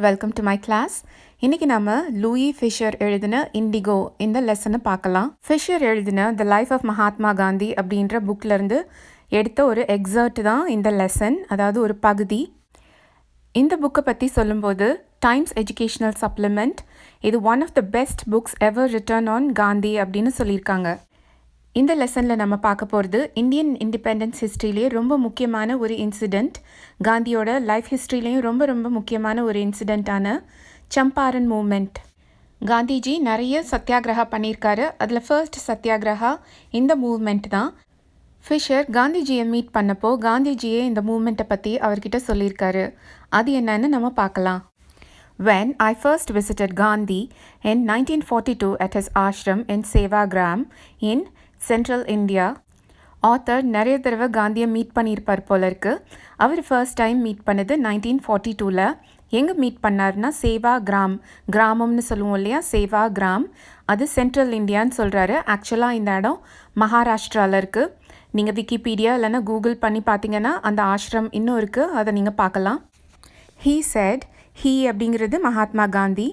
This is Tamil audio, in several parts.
Welcome to my class. இன்றைக்கி நம்ம லூயி ஃபிஷர் எழுதின இண்டிகோ இந்த லெசனை பார்க்கலாம். ஃபிஷர் எழுதின the life of Mahatma Gandhi அப்படின்ற புக்லேருந்து எடுத்த ஒரு எக்ஸர்ட் தான் இந்த லெசன், அதாவது ஒரு பகுதி. இந்த புக்கை பற்றி சொல்லும்போது டைம்ஸ் எஜுகேஷ்னல் சப்ளிமெண்ட் இது one of the best books ever written on Gandhi அப்படின்னு சொல்லியிருக்காங்க. இந்த லெசனில் நம்ம பார்க்க போகிறது இந்தியன் இண்டிபெண்டன்ஸ் ஹிஸ்ட்ரியிலே ரொம்ப முக்கியமான ஒரு இன்சிடெண்ட், காந்தியோட லைஃப் ஹிஸ்ட்ரியிலையும் ரொம்ப ரொம்ப முக்கியமான ஒரு இன்சிடெண்ட்டான சம்பாரன் மூமெண்ட். காந்திஜி நிறைய சத்தியாகிரகா பண்ணியிருக்காரு. அதில் ஃபர்ஸ்ட் சத்தியாகிரகா இந்த மூவ்மெண்ட் தான். ஃபிஷர் காந்திஜியை மீட் பண்ணப்போ காந்திஜியே இந்த மூவ்மெண்ட்டை பற்றி அவர்கிட்ட சொல்லியிருக்காரு. அது என்னன்னு நம்ம பார்க்கலாம். When I first visited Gandhi in 1942 at his ashram in Sevagram in Central India, author நிறைய தடவை காந்தியை மீட் பண்ணியிருப்பார் போல இருக்கு. அவர் ஃபர்ஸ்ட் டைம் மீட் பண்ணது 1942ல். எங்கே மீட் பண்ணார்னா சேவா கிராம், கிராமம்னு சொல்லுவோம் இல்லையா, சேவா கிராம், அது சென்ட்ரல் இந்தியான்னு சொல்கிறாரு. ஆக்சுவலாக இந்த இடம் மகாராஷ்டிராவில் இருக்குது. நீங்கள் விக்கிபீடியா இல்லைன்னா கூகுள் பண்ணி பார்த்தீங்கன்னா அந்த ஆஷ்ரம் இன்னும் இருக்குது, அதை நீங்கள் பார்க்கலாம். He said, he அப்படிங்கிறது Mahatma Gandhi.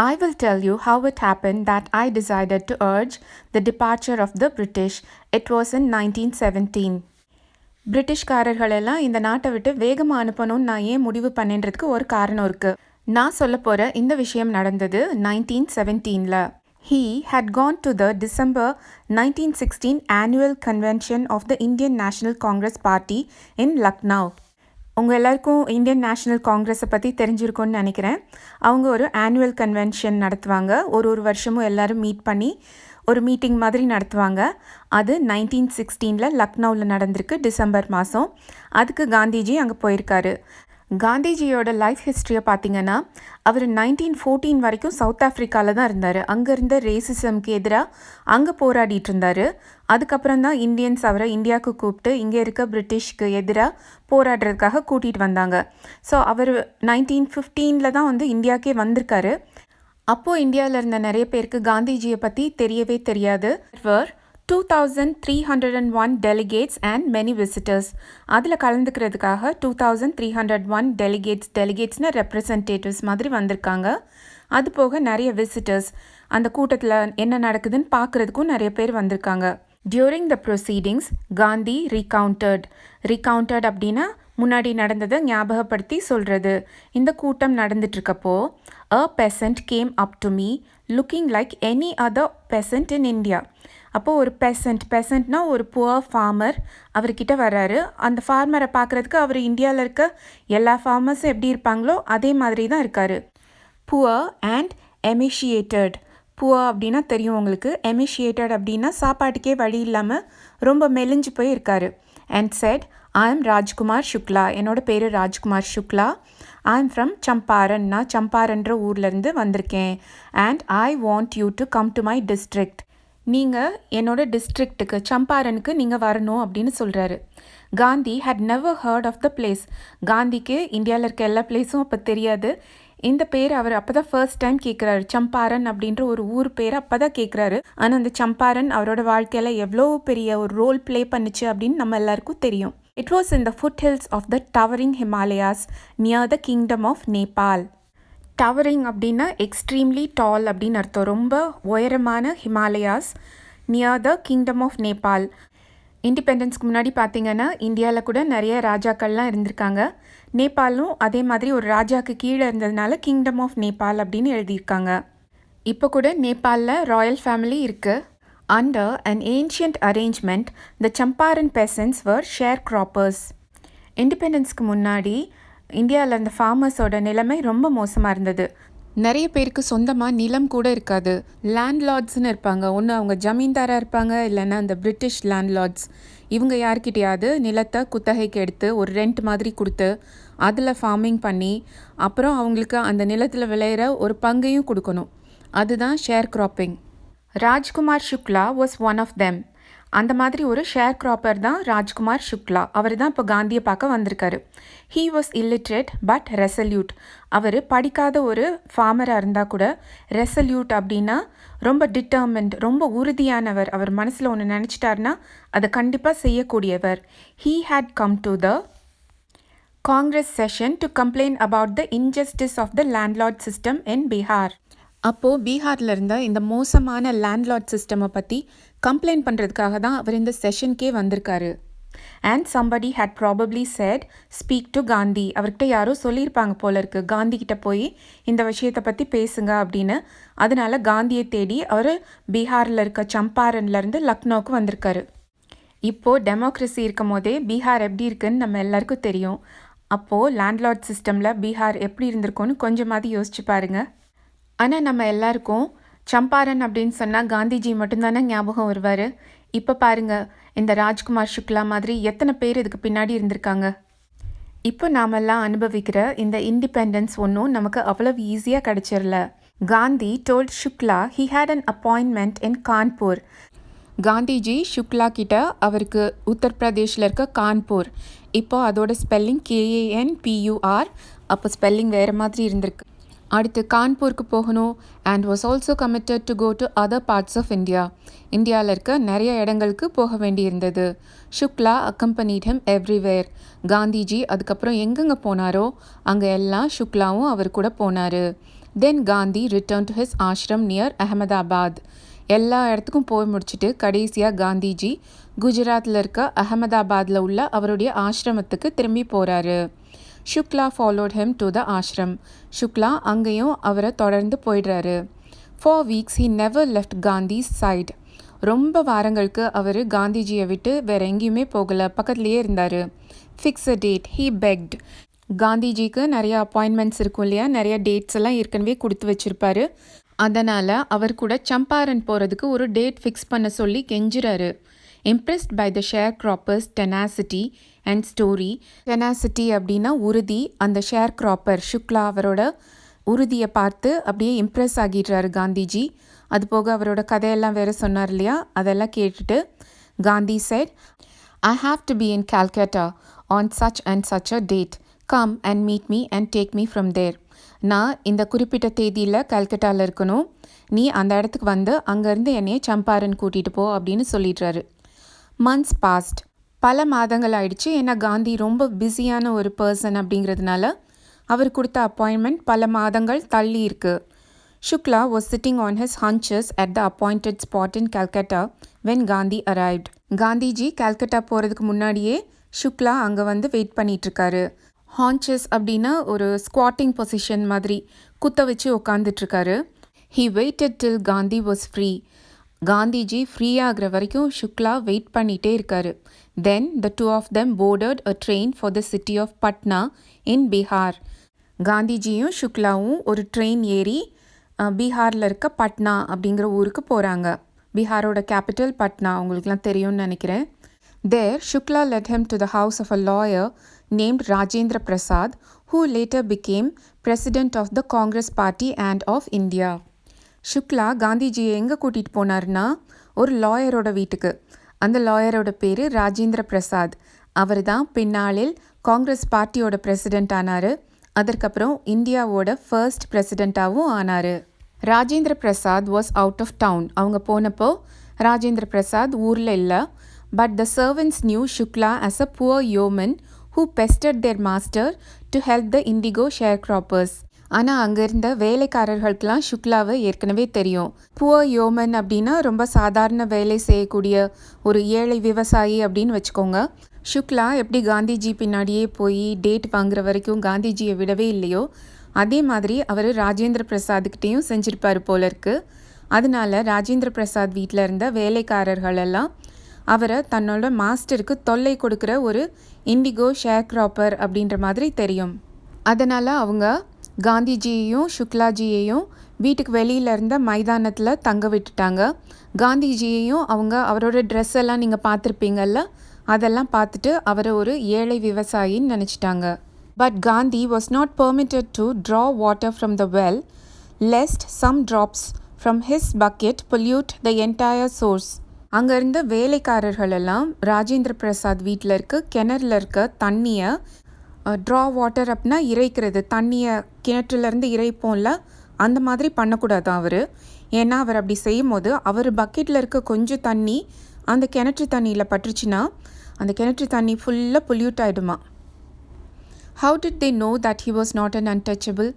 I will tell you how it happened that I decided to urge the departure of the British. It was in 1917. பிரிட்டிஷ்காரர்களெல்லாம் இந்த நாட்டை விட்டு வேகமாக அனுப்பணும்னு நான் ஏன் முடிவு பண்ணேன்றதுக்கு ஒரு காரணம் இருக்குது. நான் சொல்ல போகிற இந்த விஷயம் நடந்தது 1917ல். He had gone to the December 1916 annual convention of the Indian National Congress Party in Lucknow. உங்கள் எல்லாருக்கும் இந்தியன் நேஷ்னல் காங்கிரஸை பற்றி தெரிஞ்சிருக்கும்னு நினைக்கிறேன். அவங்க ஒரு ஆனுவல் கன்வென்ஷன் நடத்துவாங்க. ஒரு வருஷமும் எல்லோரும் மீட் பண்ணி ஒரு மீட்டிங் மாதிரி நடத்துவாங்க. அது 1916ல் லக்னோவில் நடந்திருக்கு, டிசம்பர் மாதம். அதுக்கு காந்திஜி அங்கே போயிருக்காரு. காந்திஜியோட லைஃப் ஹிஸ்ட்ரியை பார்த்தீங்கன்னா அவர் 1914 வரைக்கும் சவுத் ஆஃப்ரிக்காவில் தான் இருந்தார். அங்கே இருந்த ரேசிசம்க்கு எதிராக அங்கே போராடிட்டு இருந்தார். அதுக்கப்புறம் தான் இந்தியன்ஸ் அவரை இந்தியாவுக்கு கூப்பிட்டு இங்கே இருக்க பிரிட்டிஷ்க்கு எதிராக போராடுறதுக்காக கூட்டிகிட்டு வந்தாங்க. ஸோ அவர் 1915ல் தான் இந்தியாவுக்கே வந்திருக்காரு. அப்போது இந்தியாவில் இருந்த நிறைய பேருக்கு காந்திஜியை பற்றி தெரியவே தெரியாது. 2301 delegates and many visitors. அதில் கலந்துக்கிறதுக்காக 2301 டெலிகேட்ஸ்னு ரெப்ரசன்டேட்டிவ்ஸ் மாதிரி வந்திருக்காங்க. அது போக நிறைய விசிட்டர்ஸ், அந்த கூட்டத்தில் என்ன நடக்குதுன்னு பார்க்குறதுக்கும் நிறைய பேர் வந்திருக்காங்க. டியூரிங் த ப்ரொசீடிங்ஸ் காந்தி ரீகவுண்டட் அப்படின்னா முன்னாடி நடந்ததை ஞாபகப்படுத்தி சொல்கிறது. இந்த கூட்டம் நடந்துட்டுருக்கப்போ a peasant came up to me looking like any other peasant in India. அப்போது ஒரு பெசண்ட்னா ஒரு புவர் ஃபார்மர் அவர்கிட்ட வர்றாரு. அந்த ஃபார்மரை பார்க்குறதுக்கு அவர் இந்தியாவில் இருக்க எல்லா ஃபார்மர்ஸும் எப்படி இருப்பாங்களோ அதே மாதிரி தான் இருக்கார். Poor and எமிஷியேட்டட். புவர் அப்படின்னா தெரியும் உங்களுக்கு, எமிஷியேட்டட் அப்படின்னா சாப்பாட்டுக்கே வழி இல்லாமல் ரொம்ப மெலிஞ்சு போய் இருக்கார். And said, I am Rajkumar Shukla, என்னோட பேர் Rajkumar Shukla. I am from Champaran, நான் சம்பாரன்ற ஊர்லேருந்து வந்திருக்கேன். And I want you to come to my district, நீங்கள் என்னோட டிஸ்ட்ரிக்ட்டுக்கு சம்பாரனுக்கு நீங்கள் வரணும் அப்படின்னு சொல்கிறாரு. Gandhi had never heard of the place. காந்திக்கு இந்தியாவில் இருக்க எல்லா பிளேஸும் அப்போ தெரியாது. இந்த பேர் அவர் அப்போ தான் ஃபர்ஸ்ட் டைம் கேட்குறாரு. சம்பாரன் அப்படின்ற ஒரு ஊர் பேர் அப்போ தான் கேட்குறாரு. ஆனால் அந்த சம்பாரன் அவரோட வாழ்க்கையில் எவ்வளோ பெரிய ஒரு ரோல் ப்ளே பண்ணிச்சு அப்படின்னு நம்ம எல்லாருக்கும் தெரியும். It was in the foothills of the towering Himalayas near the kingdom of Nepal. Towering அப்படின்னா எக்ஸ்ட்ரீம்லி டால் அப்படின்னு அர்த்தம். ரொம்ப உயரமான Himalayas near the kingdom of Nepal. இண்டிபெண்டன்ஸ்க்கு முன்னாடி பார்த்தீங்கன்னா இந்தியாவில் கூட நிறைய ராஜாக்கள்லாம் இருந்திருக்காங்க. நேபாளும் அதே மாதிரி ஒரு ராஜாவுக்கு கீழே இருந்ததுனால கிங்டம் ஆஃப் நேபாள் அப்படின்னு எழுதியிருக்காங்க. இப்போ கூட நேபாளில் ராயல் ஃபேமிலி இருக்குது. Under an ancient arrangement, the Champaran peasants were sharecroppers. இண்டிபெண்டன்ஸ்க்கு முன்னாடி இந்தியாவில் அந்த ஃபார்மர்ஸோட நிலைமை ரொம்ப மோசமாக இருந்தது. நிறைய பேருக்கு சொந்தமாக நிலம் கூட இருக்காது. லேண்ட்லார்ட்ஸ்னு இருப்பாங்க. ஒன்று அவங்க ஜமீன்தாராக இருப்பாங்க, இல்லைன்னா அந்த பிரிட்டிஷ் லேண்ட்லார்ட்ஸ். இவங்க யார்கிட்டையாவது நிலத்தை குத்தகைக்கு எடுத்து ஒரு ரெண்ட் மாதிரி கொடுத்து அதில் ஃபார்மிங் பண்ணி அப்புறம் அவங்களுக்கு அந்த நிலத்தில் விளையிற ஒரு பங்கையும் கொடுக்கணும். அதுதான் share cropping. Rajkumar Shukla was one of them. அந்த மாதிரி ஒரு ஷேர் கிராப்பர் தான் ராஜ்குமார் சுக்லா. அவர் தான் இப்போ காந்தியை பார்க்க வந்திருக்காரு. He was illiterate but resolute. அவர் படிக்காத ஒரு ஃபார்மராக இருந்தால் கூட ரெசல்யூட் அப்படின்னா ரொம்ப டிட்டர்மெண்ட், ரொம்ப உறுதியானவர். அவர் மனசில் ஒன்று நினச்சிட்டாருன்னா அதை கண்டிப்பாக செய்யக்கூடியவர். He had come to the Congress session to complain about the injustice of the landlord system in Bihar. அப்போது பீகாரில் இருந்த இந்த மோசமான லேண்ட்லார்ட் சிஸ்டமை பற்றி கம்ப்ளைண்ட் பண்ணுறதுக்காக தான் அவர் இந்த செஷனுக்கே வந்திருக்காரு. And somebody had probably said speak to Gandhi. அவர்கிட்ட யாரோ சொல்லியிருப்பாங்க போல இருக்கு, காந்தி கிட்ட போய் இந்த விஷயத்தை பற்றி பேசுங்க அப்படின்னு. அதனால காந்தியை தேடி அவர் பீகாரில் இருக்க சம்பாரன்லேருந்து லக்னோவுக்கு வந்திருக்காரு. இப்போது டெமோக்ரஸி இருக்கும் போதே பீகார் எப்படி இருக்குன்னு நம்ம எல்லாருக்கும் தெரியும். அப்போது லேண்ட்லார்ட் சிஸ்டமில் பீகார் எப்படி இருந்திருக்கும்னு கொஞ்சமாவது யோசிச்சு பாருங்கள். ஆனால் நம்ம எல்லாருக்கும் சம்பாரன் அப்படின்னு சொன்னால் காந்திஜி மட்டும்தானே ஞாபகம் வருவார். இப்போ பாருங்கள், இந்த ராஜ்குமார் சுக்லா மாதிரி எத்தனை பேர் இதுக்கு பின்னாடி இருந்திருக்காங்க. இப்போ நாமெல்லாம் அனுபவிக்கிற இந்த இண்டிபெண்டன்ஸ் ஒன்றும் நமக்கு அவ்வளவு ஈஸியாக கிடச்சிடல. Gandhi told Shukla he had an appointment in Kanpur. Gandhiji Shukla கிட்ட அவருக்கு உத்தரப்பிரதேஷில் இருக்க கான்பூர், இப்போ அதோட ஸ்பெல்லிங் KANPUR, அப்போ ஸ்பெல்லிங் வேறு மாதிரி இருந்திருக்கு. அடுத்து கான்பூருக்கு போகணும். And was also committed to go to other parts of India. இந்தியாவில் இருக்க நிறைய இடங்களுக்கு போக வேண்டியிருந்தது. Shukla accompanied him everywhere. காந்திஜி அதுக்கப்புறம் எங்கெங்கே போனாரோ அங்கே எல்லாம் சுக்லாவும் அவர் கூட போனார். Then Gandhi return to his ashram near Ahmedabad. எல்லா இடத்துக்கும் போய் முடிச்சுட்டு கடைசியாக காந்திஜி குஜராத்தில் இருக்க அகமதாபாத்தில் உள்ள அவருடைய ஆசிரமத்துக்கு திரும்பி போகிறாரு. Shukla followed him to the ashram. Shukla அங்கேயும் அவரை தொடர்ந்து போயிடுறாரு. 4 weeks he never left Gandhi's side. ரொம்ப வாரங்களுக்கு அவர் காந்திஜியை விட்டு வேறு எங்கேயுமே போகலை, பக்கத்துலேயே இருந்தார். Fix a date he begged. காந்திஜிக்கு நிறைய அப்பாயின்மெண்ட்ஸ் இருக்கும் இல்லையா, நிறைய டேட்ஸ் எல்லாம் ஏற்கனவே கொடுத்து வச்சுருப்பாரு. அதனால் அவர் கூட சம்பாரன் போகிறதுக்கு ஒரு டேட் ஃபிக்ஸ் பண்ண சொல்லி கெஞ்சுறாரு. Impressed by the sharecroppers tenacity and story. Tenacity அப்படின்னா உறுதி. அந்த ஷேர் கிராப்பர் சுக்லா அவரோட உறுதியை பார்த்து அப்படியே இம்ப்ரெஸ் ஆகிடுறாரு காந்திஜி. அது போக அவரோட கதையெல்லாம் வேறு சொன்னார் இல்லையா, அதெல்லாம் கேட்டுட்டு Gandhi said, I have to be in Calcutta on such and such a date. Come and meet me and take me from there. நான் இந்த குறிப்பிட்ட தேதியில் கல்கட்டாவில் இருக்கணும், நீ அந்த இடத்துக்கு வந்து அங்கேருந்து என்னைய சம்பாரன் கூட்டிகிட்டு போ அப்படின்னு சொல்லிடுறாரு. Months past. பல மாதங்கள் ஆயிடுச்சு. ஏன்னா காந்தி ரொம்ப பிஸியான ஒரு பர்சன் அப்படிங்கிறதுனால அவர் கொடுத்த அப்பாயின்மெண்ட் பல மாதங்கள் தள்ளி இருக்கு. Shukla was sitting on his hunches at the appointed spot in Calcutta when Gandhi arrived. Gandhiji Calcutta போகிறதுக்கு முன்னாடியே சுக்லா அங்கே வந்து வெயிட் பண்ணிகிட்ருக்காரு. ஹான்ச்சஸ் அப்படின்னா ஒரு ஸ்குவாட்டிங் பொசிஷன் மாதிரி குத்த வச்சு உட்காந்துட்ருக்காரு. He waited till Gandhi was free. Gandhiji free ஆகிற வரைக்கும் சுக்லா வெயிட் பண்ணிகிட்டே இருக்காரு. தென் the two of them boarded a train for the city of Patna in Bihar. காந்திஜியும் சுக்லாவும் ஒரு ட்ரெயின் ஏறி பீகாரில் இருக்க பட்னா அப்படிங்கிற ஊருக்கு போகிறாங்க. பீகாரோட கேபிட்டல் பட்னா, உங்களுக்குலாம் தெரியும்னு நினைக்கிறேன். There, Shukla led him to the house of a lawyer named Rajendra Prasad, who later became president of the Congress Party and of India. Shukla காந்திஜியை எங்கே கூட்டிகிட்டு போனார்னா ஒரு லாயரோட வீட்டுக்கு. அந்த லாயரோட பேர் ராஜேந்திர பிரசாத். அவர் தான் பின்னாளில் காங்கிரஸ் பார்ட்டியோட பிரசிடெண்ட் ஆனார். அதற்கப்புறம் இந்தியாவோட ஃபர்ஸ்ட் பிரசிடெண்ட்டாகவும் ஆனார். Rajendra Prasad was out of town. அவங்க போனப்போ ராஜேந்திர பிரசாத் ஊரில் இல்லை. But the servants knew Shukla as a poor yeoman who pestered their master to help the indigo sharecroppers. ஆனால் அங்கே இருந்த வேலைக்காரர்களுக்கெல்லாம் சுக்லாவை ஏற்கனவே தெரியும். புவர் யோமன் அப்படின்னா ரொம்ப சாதாரண வேலை செய்யக்கூடிய ஒரு ஏழை விவசாயி அப்படின்னு வச்சுக்கோங்க. சுக்லா எப்படி காந்திஜி பின்னாடியே போய் டேட் வாங்குற வரைக்கும் காந்திஜியை விடவே இல்லையோ, அதே மாதிரி அவர் ராஜேந்திர பிரசாத்கிட்டையும் செஞ்சுருப்பார் போல இருக்கு. அதனால ராஜேந்திர பிரசாத் வீட்டில் இருந்த வேலைக்காரர்கள் எல்லாம் அவரை தன்னோட மாஸ்டருக்கு தொல்லை கொடுக்குற ஒரு இண்டிகோ ஷேர் கிராப்பர் அப்படின்ற மாதிரி தெரியும். அதனால் அவங்க காந்திஜியையும் சுக்லாஜியையும் வீட்டுக்கு வெளியில் இருந்த மைதானத்தில் தங்க விட்டுட்டாங்க. காந்திஜியையும் அவங்க அவரோட ட்ரெஸ் எல்லாம் நீங்கள் பார்த்துருப்பீங்கள்ல, அதெல்லாம் பார்த்துட்டு அவரை ஒரு ஏழை விவசாயின்னு நினச்சிட்டாங்க. But Gandhi was not permitted to draw water from the well lest some drops from his bucket pollute the entire source. அங்கே இருந்த வேலைக்காரர்கள் எல்லாம் ராஜேந்திர பிரசாத் வீட்டில் இருக்க கிணறுல இருக்க தண்ணியை ட்ரா வாட்டர் அப்படின்னா இறைக்கிறது, தண்ணியை கிணற்றுலேருந்து இறைப்போம்ல, அந்த மாதிரி பண்ணக்கூடாது அவர். ஏன்னா அவர் அப்படி செய்யும் போது அவர் பக்கெட்டில் இருக்க கொஞ்சம் தண்ணி அந்த கிணற்று தண்ணியில் பட்டுருச்சுன்னா அந்த கிணற்று தண்ணி ஃபுல்லாக பொல்யூட் ஆகிடுமா. How did they know that he was not an untouchable?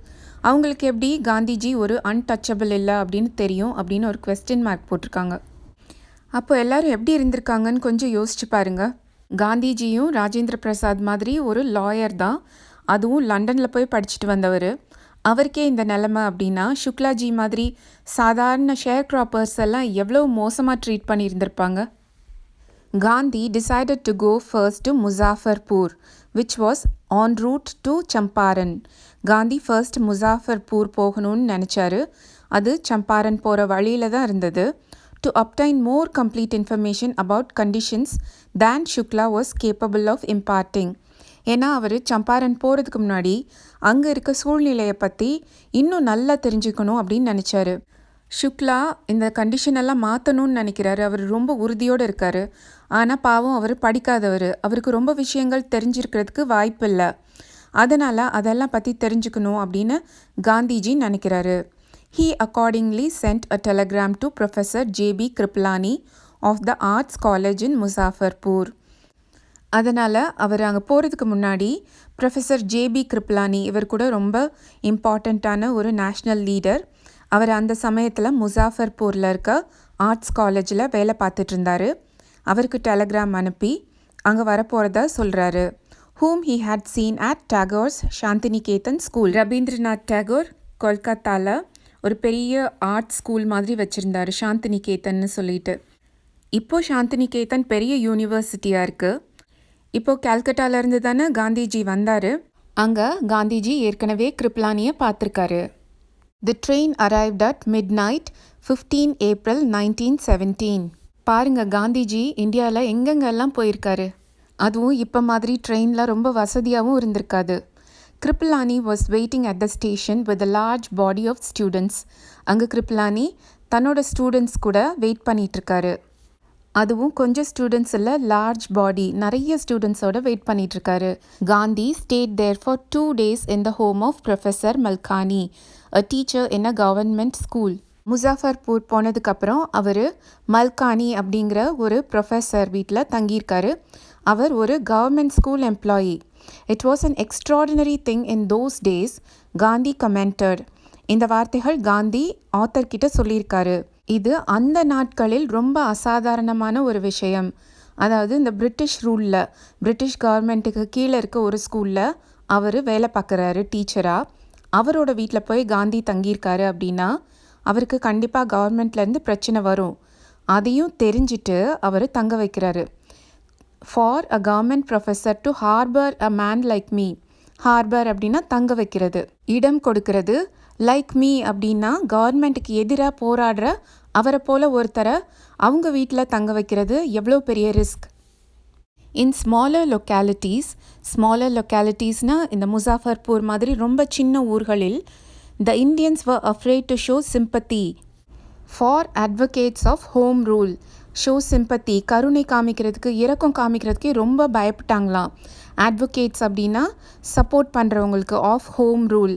அவங்களுக்கு எப்படி காந்திஜி ஒரு அன்டச்சபிள் இல்லை அப்படின்னு தெரியும் அப்படின்னு ஒரு கொஸ்டின் மார்க் போட்டிருக்காங்க. அப்போ எல்லோரும் எப்படி இருந்திருக்காங்கன்னு கொஞ்சம் யோசிச்சு பாருங்கள். காந்திஜியும் ராஜேந்திர பிரசாத் மாதிரி ஒரு லாயர் தான், அதுவும் லண்டனில் போய் படிச்சுட்டு வந்தவர். அவருக்கே இந்த நிலமை அப்படின்னா சுக்லாஜி மாதிரி சாதாரண ஷேர் கிராப்பர்ஸ் எல்லாம் எவ்வளோ மோசமாக treat பண்ணியிருந்திருப்பாங்க. Gandhi decided to go first to Muzaffarpur, which was en route to Champaran. Gandhi first Muzaffarpur போகணும்னு நினச்சாரு. அது சம்பாரன் போகிற வழியில் தான் இருந்தது. To obtain more complete information about conditions than Shukla was capable of imparting. ஏன்னா அவர் சம்பாரன் போகிறதுக்கு முன்னாடி அங்கே இருக்க சூழ்நிலையை பற்றி இன்னும் நல்லா தெரிஞ்சுக்கணும் அப்படின்னு நினச்சாரு. சுக்லா இந்த கண்டிஷனெல்லாம் மாற்றணும்னு நினைக்கிறாரு. அவர் ரொம்ப உறுதியோடு இருக்கார். ஆனால் பாவம் அவர் படிக்காதவர், அவருக்கு ரொம்ப விஷயங்கள் தெரிஞ்சிருக்கிறதுக்கு வாய்ப்பு இல்லை. அதனால் அதெல்லாம் பற்றி தெரிஞ்சுக்கணும் அப்படின்னு காந்திஜி நினைக்கிறாரு. He accordingly sent a telegram to Professor J.B. Kriplani of the Arts College in Muzaffarpur. அதனால் அவர் அங்கே போகிறதுக்கு முன்னாடி ப்ரொஃபஸர் ஜேபி கிருப்லானி, இவர் கூட ரொம்ப இம்பார்ட்டண்ட்டான ஒரு நேஷ்னல் லீடர். அவர் அந்த சமயத்தில் முசாஃபர்பூரில் இருக்க ஆர்ட்ஸ் காலேஜில் வேலை பார்த்துட்டு இருந்தார். அவருக்கு டெலகிராம் அனுப்பி அங்கே வரப்போகிறதா சொல்கிறாரு. whom he had seen at Tagore's Santiniketan school. Rabindranath Tagore கொல்கத்தாவில் ஒரு பெரிய ஆர்ட் ஸ்கூல் மாதிரி வச்சுருந்தார், சாந்தினிகேதன்னு சொல்லிட்டு. இப்போது சாந்தினிகேதன் பெரிய யூனிவர்சிட்டியாக இருக்குது. இப்போது கல்கட்டாவிலேருந்து தானே காந்திஜி வந்தார். அங்கே காந்திஜி ஏற்கனவே கிருப்லானியை பார்த்துருக்காரு. The train arrived at midnight, 15 April 1917. பாருங்க, காந்திஜி இந்தியாவில் எங்கெங்கெல்லாம் போயிருக்காரு. அதுவும் இப்போ மாதிரி ட்ரெயினில் ரொம்ப வசதியாகவும் இருந்திருக்காது. Kripalani was waiting at the station with a large body of students. அங்கே கிருப்லானி தன்னோட ஸ்டூடெண்ட்ஸ் கூட வெயிட் பண்ணிகிட்ருக்காரு. அதுவும் கொஞ்சம் ஸ்டூடெண்ட்ஸ் இல்லை, லார்ஜ் பாடி, நிறைய ஸ்டூடெண்ட்ஸோட வெயிட் பண்ணிகிட்ருக்காரு. Gandhi stayed there for 2 days in the home of Professor Malkani, a teacher in a government school. Muzaffarpur போனதுக்கப்புறம் அவர் மல்கானி அப்படிங்கிற ஒரு ப்ரொஃபஸர் வீட்டில் தங்கியிருக்காரு. அவர் ஒரு government school employee. It was an extraordinary thing in those days, Gandhi commented. இந்த வார்த்தைகள் காந்தி ஆத்தர்கிட்ட சொல்லியிருக்காரு. இது அந்த நாட்களில் ரொம்ப அசாதாரணமான ஒரு விஷயம். அதாவது இந்த பிரிட்டிஷ் ரூலில், பிரிட்டிஷ் கவர்மெண்ட்டுக்கு கீழே இருக்க ஒரு ஸ்கூலில் அவர் வேலை பார்க்குறாரு டீச்சராக. அவரோட வீட்டில் போய் காந்தி தங்கியிருக்காரு அப்படின்னா அவருக்கு கண்டிப்பாக கவர்மெண்ட்லேருந்து பிரச்சனை வரும். அதையும் தெரிஞ்சுட்டு அவர் தங்க வைக்கிறாரு. For a government professor to harbour a man like me. Harbour அப்படின்னா தங்க வைக்கிறது, இடம் கொடுக்கறது. லைக் மீ அப்படின்னா கவர்மெண்ட்டுக்கு எதிராக போராடுற அவரை போல் ஒருத்தரை அவங்க வீட்டில் தங்க வைக்கிறது எவ்வளோ பெரிய ரிஸ்க். இன் ஸ்மாலர் லொக்காலிட்டிஸ்னால் இந்த முசாஃபர்பூர் மாதிரி ரொம்ப சின்ன ஊர்களில் the Indians were afraid to show sympathy for advocates of home rule. Show sympathy, கருணை காமிக்கிறதுக்கு, இரக்கம் காமிக்கிறதுக்கே ரொம்ப பயப்பட்டாங்களாம். அட்வொகேட்ஸ் அப்படின்னா சப்போர்ட் பண்ணுறவங்களுக்கு, ஆஃப் ஹோம் ரூல்.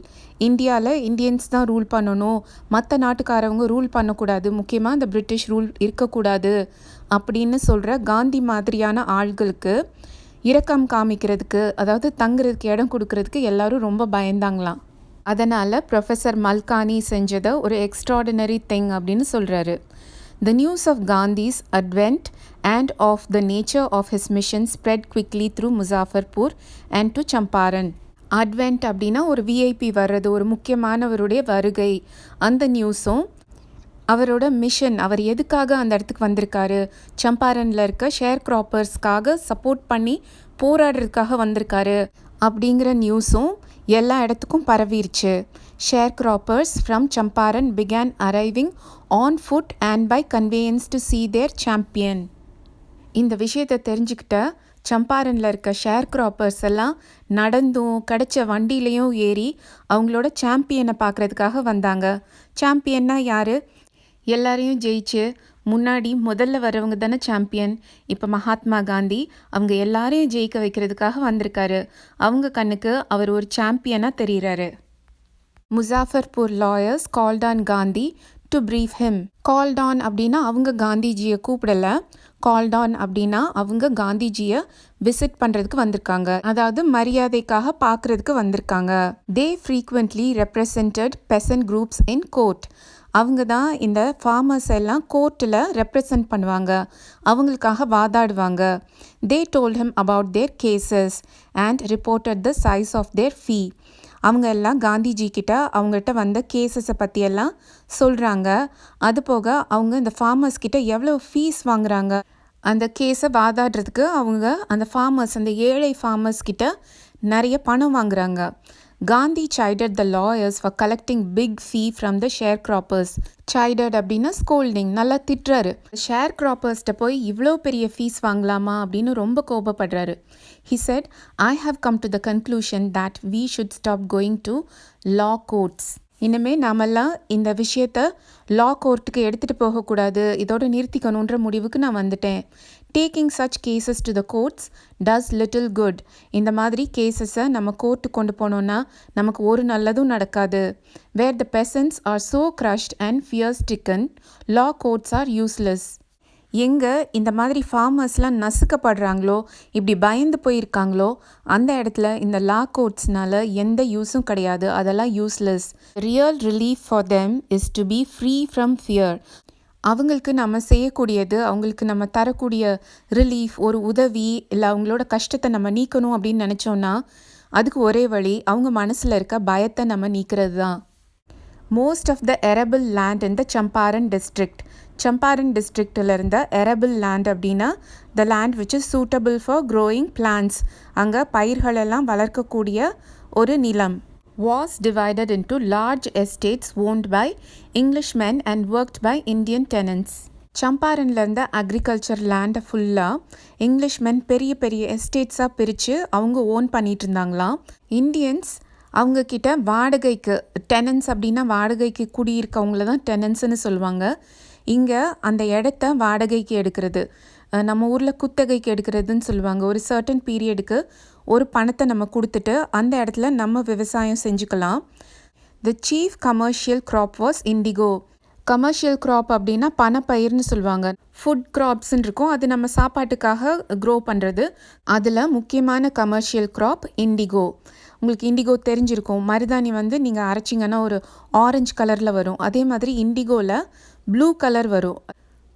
இந்தியாவில் இந்தியன்ஸ் தான் ரூல் பண்ணணும், மற்ற நாட்டுக்காரவங்க ரூல் பண்ணக்கூடாது, முக்கியமாக இந்த பிரிட்டிஷ் ரூல் இருக்கக்கூடாது அப்படின்னு சொல்கிற காந்தி மாதிரியான ஆள்களுக்கு இரக்கம் காமிக்கிறதுக்கு, அதாவது தங்குறதுக்கு இடம் கொடுக்கறதுக்கு எல்லாரும் ரொம்ப பயந்தாங்களாம். அதனால் ப்ரொஃபஸர் மல்கானி செஞ்சதை ஒரு எக்ஸ்ட்ராடினரி திங் அப்படின்னு சொல்கிறாரு. The news of Gandhi's advent and of the nature of his mission spread quickly through Muzaffarpur and to Champaran. Advent அப்படின்னா ஒரு விஐபி வர்றது, ஒரு முக்கியமானவருடைய வருகை. அந்த நியூஸும் அவரோட மிஷன், அவர் எதுக்காக அந்த இடத்துக்கு வந்திருக்காரு, சம்பாரனில் இருக்க ஷேர் கிராப்பர்ஸ்க்காக சப்போர்ட் பண்ணி போராடுறதுக்காக வந்திருக்காரு அப்படிங்கிற நியூஸும் எல்லா இடத்துக்கும் பரவிருச்சு. Sharecroppers from Champaran began arriving on foot and by conveyance to see their champion. இந்த விஷயத்தை தெரிஞ்சுக்கிட்ட சம்பாரனில் இருக்க ஷேர் கிராப்பர்ஸ் எல்லாம் நடந்தும் கிடைச்ச வண்டியிலையும் ஏறி அவங்களோட சாம்பியனை பார்க்குறதுக்காக வந்தாங்க. சாம்பியன்னா யார்? எல்லாரையும் ஜெயிச்சு முன்னாடி முதல்ல வரவங்க தானே சாம்பியன். இப்போ மகாத்மா காந்தி அவங்க எல்லாரையும் ஜெயிக்க வைக்கிறதுக்காக வந்திருக்காரு. அவங்க கண்ணுக்கு அவர் ஒரு சாம்பியனாக தெரிகிறாரு. Muzaffarpur lawyers called on Gandhi to brief him. Called on அப்படின்னா அவங்க காந்திஜியை கூப்பிடலை, கால்ட் ஆன் அப்படின்னா அவங்க காந்திஜியை விசிட் பண்ணுறதுக்கு வந்திருக்காங்க, அதாவது மரியாதைக்காக பார்க்குறதுக்கு வந்திருக்காங்க. They frequently represented peasant groups in court. அவங்க தான் இந்த ஃபார்மர்ஸ் எல்லாம் கோர்ட்டில் ரெப்ரசன்ட் பண்ணுவாங்க, அவங்களுக்காக வாதாடுவாங்க. They told him about their cases and reported the size of their fee. அவங்க எல்லாம் காந்திஜி கிட்ட அவங்ககிட்ட வந்த கேசஸை பற்றியெல்லாம் சொல்கிறாங்க. அது போக அவங்க இந்த ஃபார்மர்ஸ் கிட்ட எவ்வளோ ஃபீஸ் வாங்குறாங்க, அந்த கேஸை வாதாடுறதுக்கு அவங்க அந்த ஃபார்மர்ஸ், அந்த ஏழை ஃபார்மர்ஸ் கிட்ட நிறைய பணம் வாங்குறாங்க. Gandhi chided the lawyers for collecting big fee from the sharecroppers. Chided அப்படின்னா ஸ்கோல்டிங், நல்லா திட்டுறாரு. ஷேர் கிராப்பர்ஸ்கிட்ட போய் இவ்வளோ பெரிய ஃபீஸ் வாங்கலாமா அப்படின்னு ரொம்ப கோபப்படுறாரு. He said, I have come to the conclusion that we should stop going to law courts. இனிமே நாமெல்லாம் இந்த விஷயத்த லா கோர்ட்டுக்கு எடுத்துகிட்டு போகக்கூடாது, இதோட நிறுத்திக்கணுன்ற முடிவுக்கு நான் வந்துட்டேன். Taking such cases to the courts does little good. இந்த மாதிரி கேசஸை நம்ம கோர்ட்டுக்கு கொண்டு போனோன்னா நமக்கு ஒரு நல்லதும் நடக்காது. Where the peasants are so crushed and fear stricken, law courts are useless. எங்கே இந்த மாதிரி ஃபார்மர்ஸ்லாம் நசுக்கப்படுறாங்களோ, இப்படி பயந்து போயிருக்காங்களோ, அந்த இடத்துல இந்த லா கோர்ட்ஸ்னால எந்த யூஸும் கிடையாது, அதெல்லாம் useless. Real relief for them is to be free from fear. அவங்களுக்கு நம்ம செய்யக்கூடியது, அவங்களுக்கு நம்ம தரக்கூடிய ரிலீஃப், ஒரு உதவி, இல்லை அவங்களோட கஷ்டத்தை நம்ம நீக்கணும் அப்படின்னு நினச்சோன்னா அதுக்கு ஒரே வழி அவங்க மனசில் இருக்க பயத்தை நம்ம நீக்கிறது தான். Most of the arable land in the Champaran district. சம்பாரன் டிஸ்ட்ரிக்டில் இருந்த அரபிள் லேண்ட் அப்படின்னா the land which is suitable for growing plants, அங்கே பயிர்களெல்லாம் வளர்க்கக்கூடிய ஒரு நிலம். was divided into large estates owned by Englishmen and worked by Indian tenants. சம்பாரனில் இருந்த அக்ரிகல்ச்சர் லேண்டை ஃபுல்லாக இங்கிலீஷ்மென் பெரிய பெரிய எஸ்டேட்ஸாக பிரித்து அவங்க ஓன் பண்ணிகிட்டு இருந்தாங்களாம். இந்தியன்ஸ் அவங்கக்கிட்ட வாடகைக்கு, டெனன்ஸ் அப்படின்னா வாடகைக்கு குடியிருக்கவங்கள தான் டெனன்ஸ்னு சொல்லுவாங்க. இங்கே அந்த இடத்த வாடகைக்கு எடுக்கிறது, நம்ம ஊரில் குத்தகைக்கு எடுக்கிறதுன்னு சொல்லுவாங்க. ஒரு சர்டன் பீரியடுக்கு ஒரு பணத்தை நம்ம கொடுத்துட்டு அந்த இடத்துல நம்ம விவசாயம் செஞ்சுக்கலாம். The chief commercial crop was indigo. Commercial crop அப்படின்னா பணப்பயிர்னு சொல்லுவாங்க. ஃபுட் க்ராப்ஸ்ன்னு இருக்கும், அது நம்ம சாப்பாட்டுக்காக க்ரோ பண்ணுறது. அதில் முக்கியமான கமர்ஷியல் க்ராப் இண்டிகோ. உங்களுக்கு இண்டிகோ தெரிஞ்சிருக்கும், மருதாணி வந்து நீங்கள் அரைச்சிங்கன்னா ஒரு ஆரஞ்சு கலரில் வரும், அதே மாதிரி இண்டிகோவில் ப்ளூ கலர் வரும்.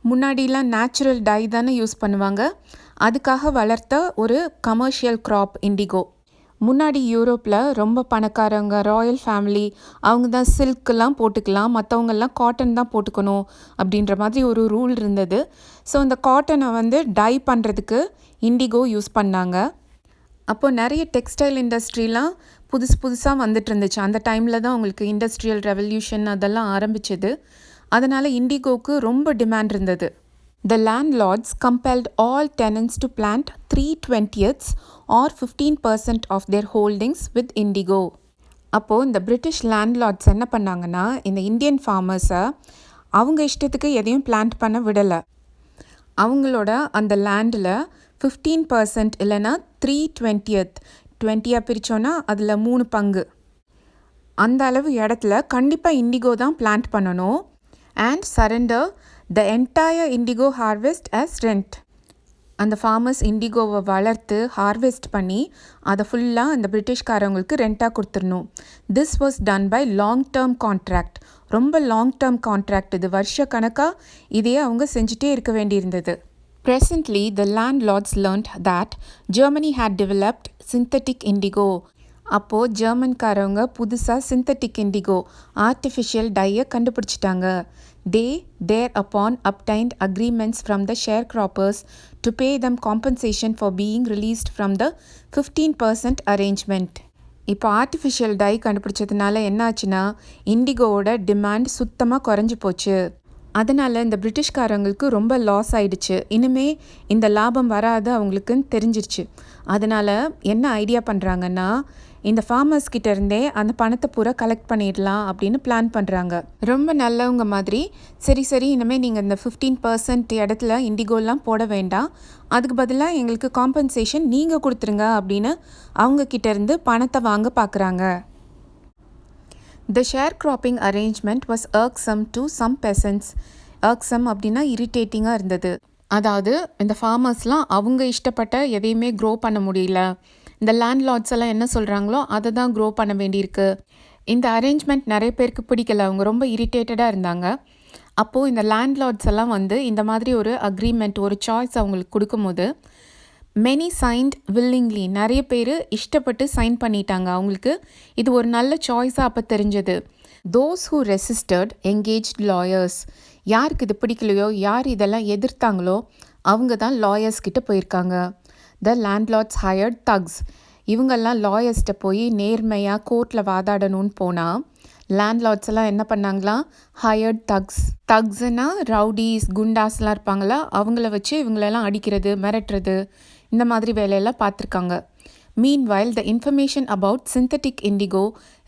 முன்னாடிலாம் நேச்சுரல் டை தானே யூஸ் பண்ணுவாங்க, அதுக்காக வளர்த்த ஒரு கமர்ஷியல் க்ராப் இண்டிகோ. முன்னாடி யூரோப்பில் ரொம்ப பணக்காரங்க, ராயல் ஃபேமிலி, அவங்க தான் சில்க்கெல்லாம் போட்டுக்கலாம், மற்றவங்கெல்லாம் காட்டன் தான் போட்டுக்கணும் அப்படின்ற மாதிரி ஒரு ரூல் இருந்தது. ஸோ இந்த காட்டனை வந்து டை பண்ணுறதுக்கு இண்டிகோ யூஸ் பண்ணாங்க. அப்போது நிறைய டெக்ஸ்டைல் இண்டஸ்ட்ரிலாம் புதுசாக வந்துட்டு இருந்துச்சு. அந்த டைமில் தான் உங்களுக்கு இண்டஸ்ட்ரியல் ரெவல்யூஷன் அதெல்லாம் ஆரம்பிச்சது. அதனால் இண்டிகோவுக்கு ரொம்ப டிமாண்ட் இருந்தது. The landlords compelled all tenants to plant 3/20 or 15% of their holdings with indigo. அப்போது இந்த பிரிட்டிஷ் லேண்ட்லார்ட்ஸ் என்ன பண்ணாங்கன்னா, இந்த இந்தியன் ஃபார்மர்ஸை அவங்க இஷ்டத்துக்கு எதையும் பிளான்ட் பண்ண விடலை. அவங்களோட அந்த லேண்டில் 15% இல்லைன்னா 3/20, 20 பிரித்தோன்னா அதில் 3 பங்கு, அந்த அளவு இடத்துல கண்டிப்பாக இண்டிகோ தான் பிளான்ட் பண்ணணும். And surrender the entire indigo harvest as rent. அந்த ஃபார்மர்ஸ் இண்டிகோவை வளர்த்து ஹார்வெஸ்ட் பண்ணி அதை ஃபுல்லாக அந்த பிரிட்டிஷ்காரவங்களுக்கு ரெண்ட்டாக கொடுத்துடணும். This was done by long term contract. ரொம்ப லாங் டேர்ம் கான்ட்ராக்ட் இது, வருஷ கணக்காக இதையே அவங்க செஞ்சுட்டே இருக்க வேண்டியிருந்தது. Presently, the landlords learned that Germany had developed synthetic indigo. அப்போது ஜெர்மன்காரவங்க புதுசாக சிந்தட்டிக் இண்டிகோ, ஆர்டிஃபிஷியல் டையை கண்டுபிடிச்சிட்டாங்க. They thereupon obtained agreements from the sharecroppers to pay them compensation for being released from the 15% arrangement. இப்போ ஆர்டிஃபிஷியல் டை கண்டுபிடிச்சதுனால என்ன ஆச்சுன்னா, இண்டிகோவோட டிமாண்ட் சுத்தமாக குறைஞ்சி போச்சு. அதனால் இந்த பிரிட்டிஷ்காரங்களுக்கு ரொம்ப லாஸ் ஆயிடுச்சு. இனிமே இந்த லாபம் வராது அவங்களுக்குன்னு தெரிஞ்சிருச்சு. அதனால் என்ன ஐடியா பண்ணுறாங்கன்னா, இந்த ஃபார்மர்ஸ் கிட்ட இருந்தே அந்த பணத்தை பூரா கலெக்ட் பண்ணிடலாம் அப்படின்னு பிளான் பண்ணுறாங்க. ரொம்ப நல்லவங்க மாதிரி, சரி இனிமேல் நீங்கள் இந்த 15% இடத்துல இண்டிகோலாம் போட வேண்டாம், அதுக்கு பதிலாக எங்களுக்கு காம்பன்சேஷன் நீங்கள் கொடுத்துருங்க அப்படின்னு அவங்க கிட்ட இருந்து பணத்தை வாங்க பார்க்குறாங்க. The sharecropping arrangement was irksome to some peasants. Irksome அப்படின்னா இரிட்டேட்டிங்காக இருந்தது. அதாவது இந்த ஃபார்மர்ஸ்லாம் அவங்க இஷ்டப்பட்ட எதையுமே க்ரோ பண்ண முடியல. இந்த லேண்ட்லார்ட்ஸ் எல்லாம் என்ன சொல்கிறாங்களோ அதை தான் க்ரோ பண்ண வேண்டியிருக்கு. இந்த அரேஞ்ச்மெண்ட் நிறைய பேருக்கு பிடிக்கல. அவங்க ரொம்ப இரிட்டேட்டடாக இருந்தாங்க. அப்போது இந்த லேண்ட்லார்ட்ஸ் எல்லாம் வந்து இந்த மாதிரி ஒரு அக்ரிமெண்ட், ஒரு சாய்ஸ் அவங்களுக்கு கொடுக்கும்போது மெனி சைன்ட் வில்லிங்லி, நிறைய பேர் இஷ்டப்பட்டு சைன் பண்ணிட்டாங்க. அவங்களுக்கு இது ஒரு நல்ல சாய்ஸாக அப்போ தெரிஞ்சது. Those who resisted engaged lawyers. யாருக்கு இது பிடிக்கலையோ, யார் இதெல்லாம் எதிர்த்தாங்களோ அவங்க தான் லாயர்ஸ் கிட்ட போயிருக்காங்க. த லேண்ட்லார்ட்ஸ் ஹயர்ட் தக்ஸ். இவங்கெல்லாம் லாயர்ஸ்கிட்ட போய் நேர்மையாக கோர்ட்டில் வாதாடணும்னு போனால் லேண்ட்லார்ட்ஸ் எல்லாம் என்ன பண்ணாங்களாம், ஹயர்ட் தக்ஸ். தக்ஸ்னா ரவுடிஸ், குண்டாஸ்லாம் இருப்பாங்களா, அவங்கள வச்சு இவங்களெல்லாம் அடிக்கிறது, மிரட்டுறது, இந்த மாதிரி வேலையெல்லாம் பார்த்துருக்காங்க. Meanwhile, the information about synthetic indigo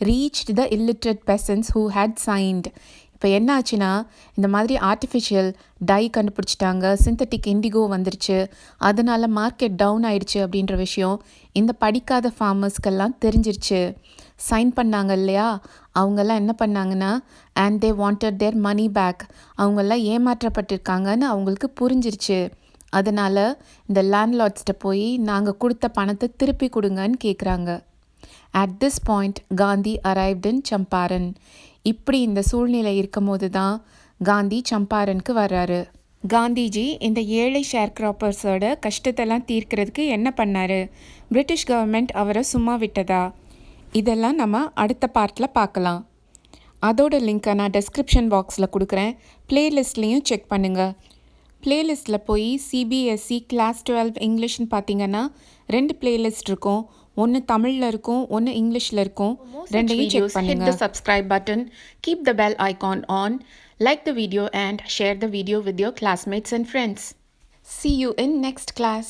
reached the illiterate peasants who had signed. இப்போ என்ன ஆச்சுன்னா, இந்த மாதிரி ஆர்டிஃபிஷியல் டை கண்டுபிடிச்சிட்டாங்க, சிந்தட்டிக் இண்டிகோ வந்துருச்சு, அதனால மார்க்கெட் டவுன் ஆயிடுச்சு அப்படின்ற விஷயம் இந்த படிக்காத ஃபார்மர்ஸ்க்கெல்லாம் தெரிஞ்சிருச்சு. சைன் பண்ணாங்க இல்லையா, அவங்கெல்லாம் என்ன பண்ணாங்கன்னா, and they wanted their money back. அவங்கெல்லாம் ஏமாற்றப்பட்டிருக்காங்கன்னு அவங்களுக்கு புரிஞ்சிருச்சு. அதனால் இந்த லேண்ட்லார்ட்ஸ்கிட்ட போய் நாங்கள் கொடுத்த பணத்தை திருப்பி கொடுங்கன்னு கேட்குறாங்க. At this point Gandhi arrived இன் சம்பாரன். இப்படி இந்த சூழ்நிலை இருக்கும் போது தான் காந்தி சம்பாரனுக்கு வர்றாரு. காந்திஜி இந்த ஏழை ஷேர் கிராப்பர்ஸோட கஷ்டத்தெல்லாம் தீர்க்கிறதுக்கு என்ன பண்ணார்? பிரிட்டிஷ் கவர்மெண்ட் அவரை சும்மா விட்டதா? இதெல்லாம் நம்ம அடுத்த பார்ட்டில் பார்க்கலாம். அதோட லிங்க்கை நான் டெஸ்கிரிப்ஷன் பாக்ஸில் கொடுக்குறேன். ப்ளேலிஸ்ட்லேயும் செக் பண்ணுங்கள். ப்ளேலிஸ்ட்டில் போய் சிபிஎஸ்சி கிளாஸ் 12 இங்கிலீஷ்னு பார்த்தீங்கன்னா 2 பிளேலிஸ்ட் இருக்கும். ஒன்று தமிழில் இருக்கும், ஒன்று இங்கிலீஷில் இருக்கும். ரெண்டையும் செக் பண்ணுங்கள். Hit the subscribe button, keep the bell icon on, like the video and share the video with your classmates and friends. See you in next class.